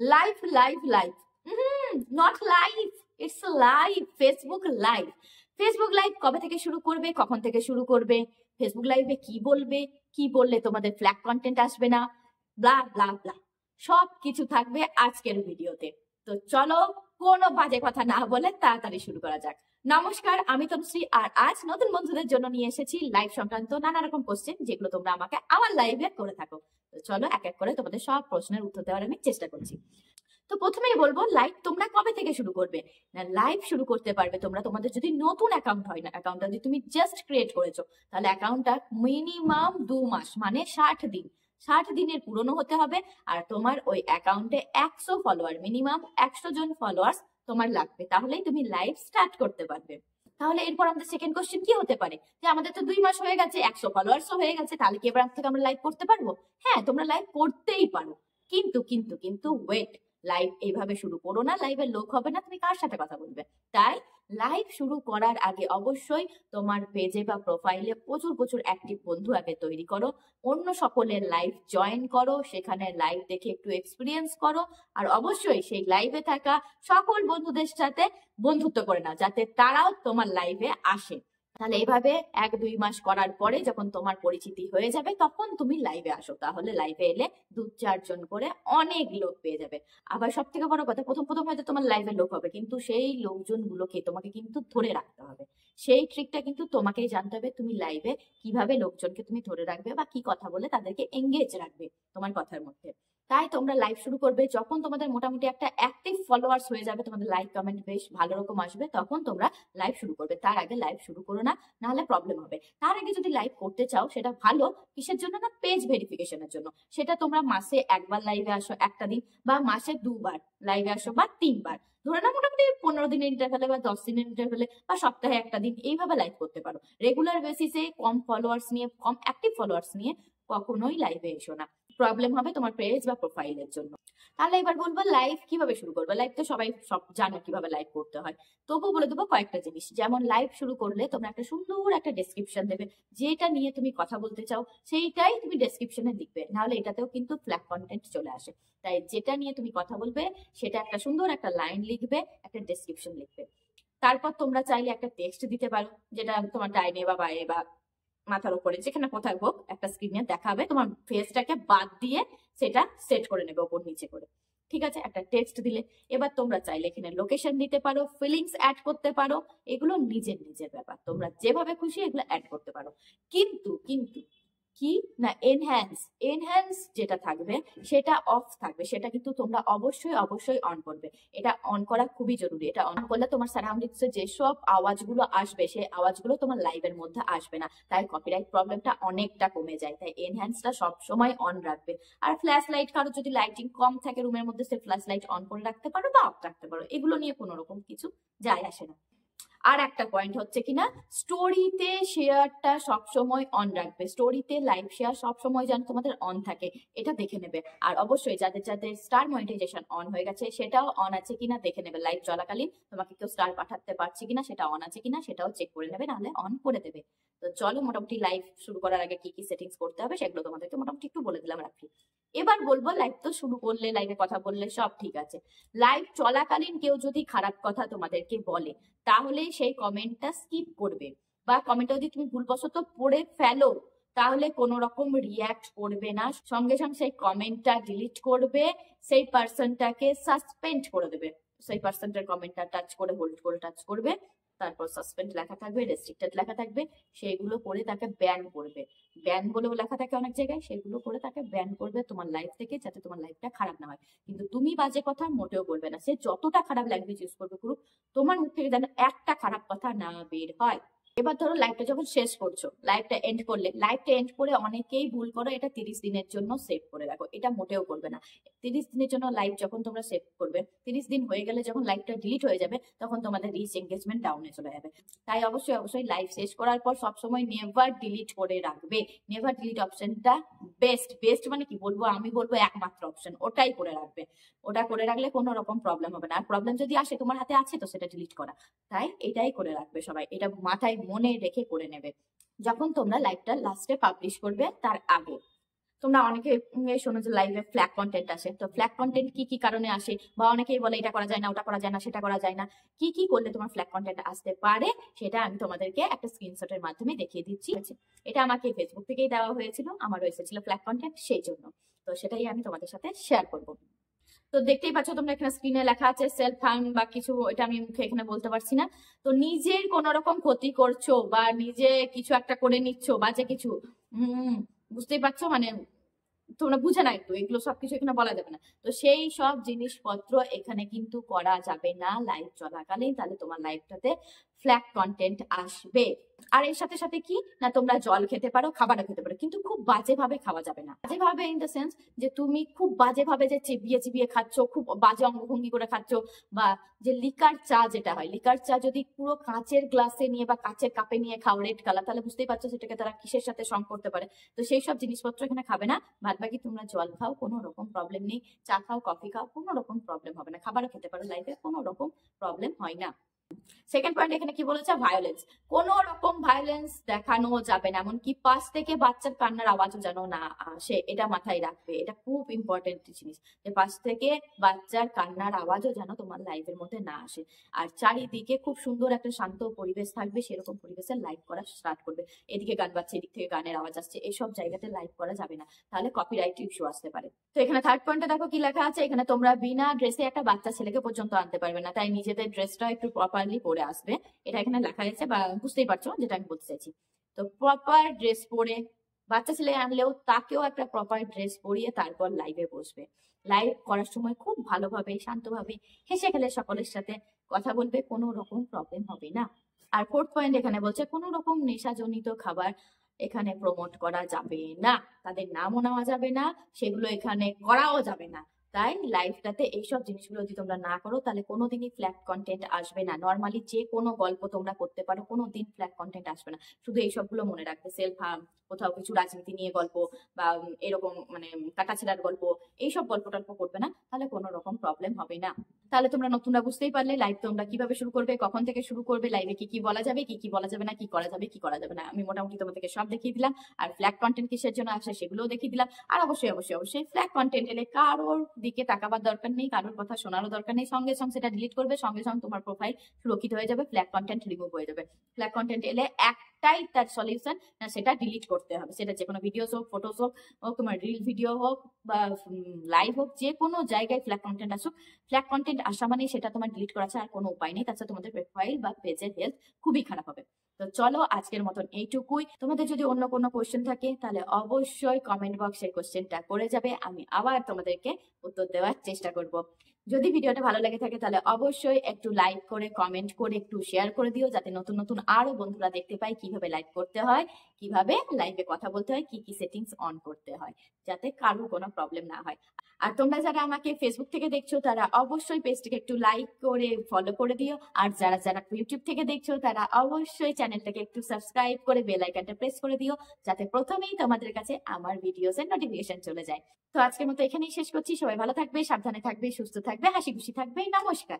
Live live live not live, it's live. Facebook live. Facebook live কবে থেকে শুরু করবে, কখন থেকে শুরু করবে, ফেসবুক লাইভে কি বলবে, কি বললে তোমাদের ফ্ল্যাগ কন্টেন্ট আসবে না, ব্লা ব্লা ব্লা, সব কিছু থাকবে আজকের ভিডিওতে। তো চলো কোনো বাজে কথা না বলে তাড়াতাড়ি শুরু করা যাক। নমস্কার, আমি তনুশ্রী, আর আজ নতুন বন্ধুদের জন্য নিয়ে এসেছি লাইভ সংক্রান্ত নানা রকম কোশ্চেন, যেগুলো তোমরা আমাকে আমার লাইভে করে থাকো। তো চলো এক এক করে তোমাদের সব প্রশ্নের উত্তর দেওয়ার আমি চেষ্টা করছি। তো প্রথমেই বলবো, লাইভ তোমরা কবে থেকে শুরু করবে? না, লাইভ শুরু করতে পারবে তোমরা তোমাদের যদি নতুন অ্যাকাউন্ট হয়, না অ্যাকাউন্টটা যদি তুমি জাস্ট ক্রিয়েট করেছো, তাহলে অ্যাকাউন্টটা মিনিমাম 2 মাস মানে 60 দিন, 60 দিনের পুরনো হতে হবে। আর তোমার ওই অ্যাকাউন্টে 100 ফলোয়ার, মিনিমাম 100 জন ফলোয়ার্স তোমার লাগবে, তাহলেই তুমি লাইভ স্টার্ট করতে পারবে। তাহলে এরপর আমাদের সেকেন্ড কোশ্চেন কি হতে পারে, যে আমাদের তো 2 মাস হয়ে গেছে, 100 ফলোয়ার্সও হয়ে গেছে, তাহলে কি এবার থেকে আমরা লাইভ করতে পারবো? হ্যাঁ, তোমরা লাইভ করতেই পারো, কিন্তু কিন্তু কিন্তু ওয়েট, লাইভ এইভাবে শুরু করো না, লাইভের লোক হবে না, তুমি কার সাথে কথা বলবে? তাই লাইভ শুরু করার আগে অবশ্যই তোমার পেজে বা প্রোফাইলে প্রচুর প্রচুর অ্যাক্টিভ বন্ধু আগে তৈরি করো, অন্য সকলের লাইভ জয়েন করো, সেখানে লাইভ দেখে একটু এক্সপিরিয়েন্স করো, আর অবশ্যই সেই লাইভে থাকা সকল বন্ধুদের সাথে বন্ধুত্ব করে নাও, যাতে তারাও তোমার লাইভে আসে। তাহলে এইভাবে 1-2 মাস করার পরে যখন তোমার পরিচিতি হয়ে যাবে, তখন তুমি লাইভে আসো, তাহলে লাইভে এলে 2-4 জন করে অনেক লোক পেয়ে যাবে। আবার সব থেকে বড় কথা, প্রথম প্রথম হয়তো তোমার লাইভে লোক হবে, কিন্তু সেই লোকজনগুলোকে তোমাকে কিন্তু ধরে রাখতে হবে। সেই ট্রিকটা কিন্তু তোমাকেই জানতে হবে, তুমি লাইভে কিভাবে লোকজনকে তুমি ধরে রাখবে বা কি কথা বলে তাদেরকে এঙ্গেজ রাখবে তোমার কথার মধ্যে। তাই তোমরা লাইভ শুরু করবে যখন তোমাদের মোটামুটি একটা অ্যাক্টিভ ফলোয়ার্স হয়ে যাবে, তোমাদের লাইক কমেন্ট বেশ ভালো রকম আসবে, তখন তোমরা লাইভ শুরু করবে। তার আগে লাইভ শুরু করো না, নাহলে প্রবলেম হবে। তার আগে যদি লাইভ করতে চাও, সেটা ভালো, কিসের জন্য না, পেজ ভেরিফিকেশনের জন্য। সেটা তোমরা মাসে 1বার লাইভে আসো একটা দিন, বা মাসে 2বার লাইভে আসো, বা 3বার, ধরে না মোটামুটি 15 দিনের ইন্টারভ্যালে বা 10 দিনের ইন্টারভ্যালে, বা সপ্তাহে একটা দিন, এইভাবে লাইভ করতে পারো। রেগুলার বেসিসে কম ফলোয়ার্স নিয়ে, কম অ্যাক্টিভ ফলোয়ার্স নিয়ে কখনোই লাইভে এসো না, প্রবলেম হবে তোমার পেজ বা প্রোফাইলের জন্য। তাহলে এবার বলবো লাইভ কিভাবে শুরু করবে। লাইভ তো সবাই সব জানো কিভাবে লাইভ করতে হয়, তবুও বলে দেবো কয়েকটা জিনিস। যেমন লাইভ শুরু করলে তোমরা একটা সুন্দর একটা ডেসক্রিপশন দেবে, যেটা নিয়ে তুমি কথা বলতে চাও সেইটাই তুমি ডেসক্রিপশনে লিখবে, নাহলে এটাতেও কিন্তু ফ্ল্যাগ কন্টেন্ট চলে আসে। তাই যেটা নিয়ে তুমি কথা বলবে সেটা একটা সুন্দর একটা লাইন লিখবে, একটা ডেসক্রিপশন লিখবে। তারপর তোমরা চাইলে একটা টেক্সট দিতে পারো, যেটা তোমার ডাইনে বা বাইরে বা মাথার উপরে যেখানে কোথায় হোক একটা স্ক্রিনে দেখাবে, তোমার ফেসটাকে বাদ দিয়ে সেটা সেট করে নেবে ওপর নিচে করে। ঠিক আছে, একটা টেক্সট দিলে। এবার তোমরা চাইলে এখানে লোকেশন দিতে পারো, ফিলিংস অ্যাড করতে পারো, এগুলো নিজের নিজের ব্যাপার, তোমরা যেভাবে খুশি এগুলো অ্যাড করতে পারো। কিন্তু কিন্তু কি না, এনহ্যান্স, এনহ্যান্স যেটা থাকবে সেটা অফ থাকবে, সেটা কিন্তু তোমরা অবশ্যই অবশ্যই অন করবে। এটা অন করা খুবই জরুরি। এটা অন করলে তোমার সারাউন্ডিংসে যেসব আওয়াজগুলো আসবে, সেই আওয়াজগুলো তোমার লাইভের মধ্যে আসবে না, তাই কপিরাইট প্রবলেমটা অনেকটা কমে যায়। তাই এনহ্যান্সটা সব সময় অন রাখবে। আর ফ্ল্যাশ লাইট, কারো যদি লাইটিং কম থাকে রুমের মধ্যে, সে ফ্ল্যাশ লাইট অন করে রাখতে পারো বা অফ রাখতে পারো, এগুলো নিয়ে কোনো রকম কিছু যায় আসে না। আর একটা পয়েন্ট হচ্ছে কিনা, স্টোরিতে শেয়ারটা সবসময় অন রাখবে। স্টোরিতে লাইভ শেয়ার সবসময় যেন তোমাদের অন থাকে, এটা দেখে নেবে। আর অবশ্যই যাদের যাদের স্টার মনিটাইজেশন অন হয়ে গেছে, সেটাও অন আছে কিনা দেখে নেবে। লাইভ চলাকালীন তোমাকে কেউ স্টার পাঠাতে পারছে কিনা, সেটা অন আছে কিনা সেটাও চেক করে নেবে, নাহলে অন করে দেবে। তো চলো, মোটামুটি লাইভ শুরু করার আগে কি কি সেটিংস করতে হবে সেগুলো তোমাদেরকে মোটামুটি একটু বলে দিলাম, রাখি। এবার বলবো, লাইভ তো শুরু করলে, লাইভে কথা বললে সব ঠিক আছে, লাইভ চলাকালীন কেউ যদি খারাপ কথা তোমাদেরকে বলে, তাহলে সেই কমেন্টটা স্কিপ করবে। বা কমেন্টটা যদি তুমি ভুলবশত পড়ে ফেলো, তাহলে কোনো রকম রিয়াক্ট করবে না, সঙ্গে সঙ্গে সেই কমেন্টটা ডিলিট করবে, সেই পার্সনটাকে সাসপেন্ড করে দেবে। সেই পার্সনটার কমেন্টটা টাচ করে, হোল্ড করে টাচ করবে, তারপর সাসপেন্ড লেখা থাকবে, রেস্ট্রিক্টেড লেখা থাকবে, সেগুলো করে তাকে ব্যান করবে। ব্যান বলেও লেখা থাকে অনেক জায়গায়, সেগুলো করে তাকে ব্যান করবে তোমার লাইফ থেকে, যাতে তোমার লাইফটা খারাপ না হয়। কিন্তু তুমি বাজে কথা মোটেও বলবে না, সে যতটা খারাপ ল্যাঙ্গুয়েজ ইউজ করবে করুক, তোমার মুখ থেকে যেন একটা খারাপ কথা না বের হয়। এবার ধরো লাইভটা যখন শেষ করছো, লাইভটা এন্ড করলে, লাইভটা এন্ড করে অনেকেই ভুল করো, এটা 30 দিনের জন্য সেভ করে রাখো, এটা মোটেও করবে না। 30 দিনের জন্য লাইভ যখন তোমরা সেভ করবে, 30 দিন হয়ে গেলে যখন লাইভটা ডিলিট হয়ে যাবে, তখন তোমাদের রিচ এঙ্গেজমেন্ট ডাউনে চলে যাবে। তাই অবশ্যই অবশ্যই লাইভ শেষ করার পর সবসময় নেভার ডিলিট করে রাখবে। নেভার ডিলিট অপশনটা বেস্ট, বেস্ট মানে কি বলবো, আমি বলবো একমাত্র অপশন, ওটাই করে রাখবে। ওটা করে রাখলে কোনো রকম প্রবলেম হবে না। আর প্রবলেম যদি আসে, তোমার হাতে আছে তো সেটা ডিলিট করা, তাই এটাই করে রাখবে সবাই, এটা মাথায় মনে রেখে করে নেবে। যখন তোমরা লাইভটা লাস্টে পাবলিশ করবে তার আগে, তোমরা অনেকে শোনো যে লাইভে ফ্ল্যাগ কন্টেন্ট আসে, তো ফ্ল্যাগ কন্টেন্ট কি কি কারণে আসে, বা অনেকেই বলে এটা করা যায় না, ওটা করা যায় না, সেটা করা যায় না, কি কি করলে তোমার ফ্ল্যাগ কন্টেন্ট আসতে পারে সেটা আমি তোমাদেরকে একটা স্ক্রিনশটের মাধ্যমে দেখিয়ে দিচ্ছি। এটা আমাকে ফেসবুক থেকেই দেওয়া হয়েছিল, আমারও এসেছিল ফ্ল্যাগ কন্টেন্ট, সেই জন্য তো সেটাই আমি তোমাদের সাথে শেয়ার করবো। তো দেখতেই পাচ্ছ তোমরা এখানে স্ক্রিনে লেখা আছে সেলফ হার্ম বা কিছু, এটা আমি মুখে এখানে বলতে পারছি না। তো নিজের কোন রকম ক্ষতি করছো বা নিজে কিছু একটা করে নিচ্ছ বাজে কিছু, বুঝতেই পারছো, মানে তোমরা বুঝে না একটু, এগুলো সবকিছু এখানে বলা যাবে না। তো সেই সব জিনিসপত্র এখানে কিন্তু করা যাবে না লাইভ চলাকালীন, তাহলে তোমার লাইভটাতে ফ্ল্যাগ কন্টেন্ট আসবে। আর এর সাথে সাথে কি না, তোমরা জল খেতে পারো, খাবারও খেতে পারো, কিন্তু খুব বাজে ভাবে খাওয়া যাবে না। বাজে ভাবে ইন দ্য সেন্স যে তুমি খুব বাজে ভাবে যে চিবিয়ে চিবিয়ে খাচ্ছ, খুব বাজে অঙ্গভঙ্গি করে খাচ্ছ, বা যে লিকার চা যেটা হয়, লিকার চা যদি পুরো কাঁচের গ্লাসে নিয়ে বা কাঁচের কাপে নিয়ে খাও রেড কালার, তাহলে বুঝতেই পারছো সেটাকে তারা কিসের সাথে সঙ্গ করতে পারে। তো সেই সব জিনিসপত্র এখানে খাবে না। বাদ বাকি তোমরা জল খাও, কোনো রকম প্রবলেম নেই, চা খাও, কফি খাও, কোনো রকম প্রবলেম হবে না, খাবারও খেতে পারো, লাইফে কোনো রকম প্রবলেম হয় না। সেকেন্ড পয়েন্ট এখানে কি বলেছে, ভায়োলেন্স। কোন রকম ভায়োলেন্স দেখানো যাবে না, এমনকি পাশ থেকে বাচ্চার কান্নার আওয়াজও যেন না আসে, এটা মাথায় রাখবে, এটা খুব ইম্পর্টেন্ট জিনিস, যে পাশ থেকে বাচ্চার কান্নার আওয়াজও যেন তোমার লাইফের মধ্যে না আসে। আর চারিদিকে খুব সুন্দর একটা শান্ত পরিবেশ থাকবে, সেরকম পরিবেশে লাইভ করা স্টার্ট করবে। এদিকে গান বাজছে, এদিক থেকে গানের আওয়াজ আসছে, এইসব জায়গাতে লাইভ করা যাবে না, তাহলে কপিরাইট ইস্যু আসতে পারে। তো এখানে থার্ড পয়েন্টে দেখো কি লেখা আছে, এখানে তোমরা বিনা ড্রেসে একটা বাচ্চা ছেলেকে পর্যন্ত আনতে পারবে না, তাই নিজেদের ড্রেসটা একটু প্রপারলি পরে আসবে, এটা এখানে লেখা আছে, বা বুঝতেই পারছো যেটা আমি বলতে চাইছি। তো প্রপার ড্রেস পরে বাচ্চা ছেলে আনলেও তাকেও একটা প্রপার ড্রেস পরিয়ে তারপর লাইভে বসবে। লাইভ করার সময় খুব ভালোভাবে শান্তভাবে হেসে খেলে সকলের সাথে কথা বলবে, কোনো রকম প্রবলেম হবে না। আর ফোর্থ পয়েন্ট এখানে বলছে কোনো রকম নেশাজনিত খাবার এখানে প্রমোট করা যাবে না, তাদের নামও নেওয়া যাবে না, সেগুলো এখানে করাও যাবে না। তাই লাইফটাতে এইসব জিনিসগুলো যদি তোমরা না করো তাহলে কোনোদিনই ফ্ল্যাগ কন্টেন্ট আসবে না। নর্মালি যে কোনো গল্প তোমরা করতে পারো, কোনোদিন ফ্ল্যাগ কন্টেন্ট আসবে না। শুধু এইসবগুলো মনে রাখবে, সেলফ হার্ম, কোথাও কিছু রাজনীতি নিয়ে গল্প, বা এরকম মানে কাটাছেড়ার গল্প, এইসব গল্প টল্প করবে না, তাহলে কোনো রকম প্রবলেম হবে না। তাহলে তোমরা নতুনরা বুঝতেই পারলে লাইভ তোমরা কিভাবে শুরু করবে, কখন থেকে শুরু করবে, লাইভে কি কি বলা যাবে, কি কি বলা যাবে না, কি করা যাবে, কি করা যাবে না, আমি মোটামুটি তোমাদেরকে সব দেখিয়ে দিলাম। আর ফ্ল্যাগ কন্টেন্ট কিসের জন্য আসে সেগুলোও দেখিয়ে দিলাম। আর অবশ্যই অবশ্যই অবশ্যই ফ্ল্যাগ কন্টেন্ট এলে কারোর দিকে তাকাবার দরকার নেই, কারোর কথা শোনারও দরকার নেই, সঙ্গে সঙ্গে সেটা ডিলিট করবে, সঙ্গে সঙ্গে তোমার প্রোফাইল সুরক্ষিত হয়ে যাবে, ফ্ল্যাগ কন্টেন্ট রিমুভ হয়ে যাবে। ফ্ল্যাগ কন্টেন্ট এলে একটাই তার সলিউশন, না সেটা ডিলিট করতে হবে, সেটা যে কোনো ভিডিওস হোক, ফটোস হোক, তোমার রিল ভিডিও হোক বা লাইভ হোক, যে কোনো জায়গায় ফ্ল্যাগ কন্টেন্ট আসুক, ফ্ল্যাগ কন্টেন্ট আসা মানে সেটা তোমার ডিলিট করা ছাড়া আর কোনো উপায় নেই, তাছাড়া তোমাদের প্রোফাইল বা পেজের হেলথ খুবই খারাপ হবে। তো চলো আজকের মতন এইটুকুই। তোমাদের যদি অন্য কোনো কোশ্চেন থাকে তাহলে অবশ্যই কমেন্ট বক্সে কোশ্চেনটা করে যাবে, আমি আবার তোমাদেরকে উত্তর দেওয়ার চেষ্টা করব। যদি ভিডিওটা ভালো লাগে থাকে তাহলে অবশ্যই একটু লাইক করে, কমেন্ট করে, একটু শেয়ার করে দিও, যাতে নতুন নতুন আরো বন্ধুরা দেখতে পায় কিভাবে লাইভ করতে হয়, কিভাবে লাইভে কথা বলতে হয়, কি কি সেটিংস অন করতে হয়, যাতে কারোর কোনো প্রবলেম না হয়। আর তোমরা যারা আমাকে ফেসবুক থেকে দেখছো তারা অবশ্যই পেজটাকে একটু লাইক করে ফলো করে দিও, আর যারা যারা ইউটিউব থেকে দেখছো তারা অবশ্যই চ্যানেলটাকে একটু সাবস্ক্রাইব করে বেল আইকনটা প্রেস করে দিও, যাতে প্রথমেই তোমাদের কাছে আমার ভিডিওস এর নোটিফিকেশন চলে যায়। তো আজকের মতো এখানেই শেষ করছি, সবাই ভালো থাকবে, সাবধানে থাকবে, সুস্থ থাকবে, হাসি খুশি থাকবে, নমস্কার।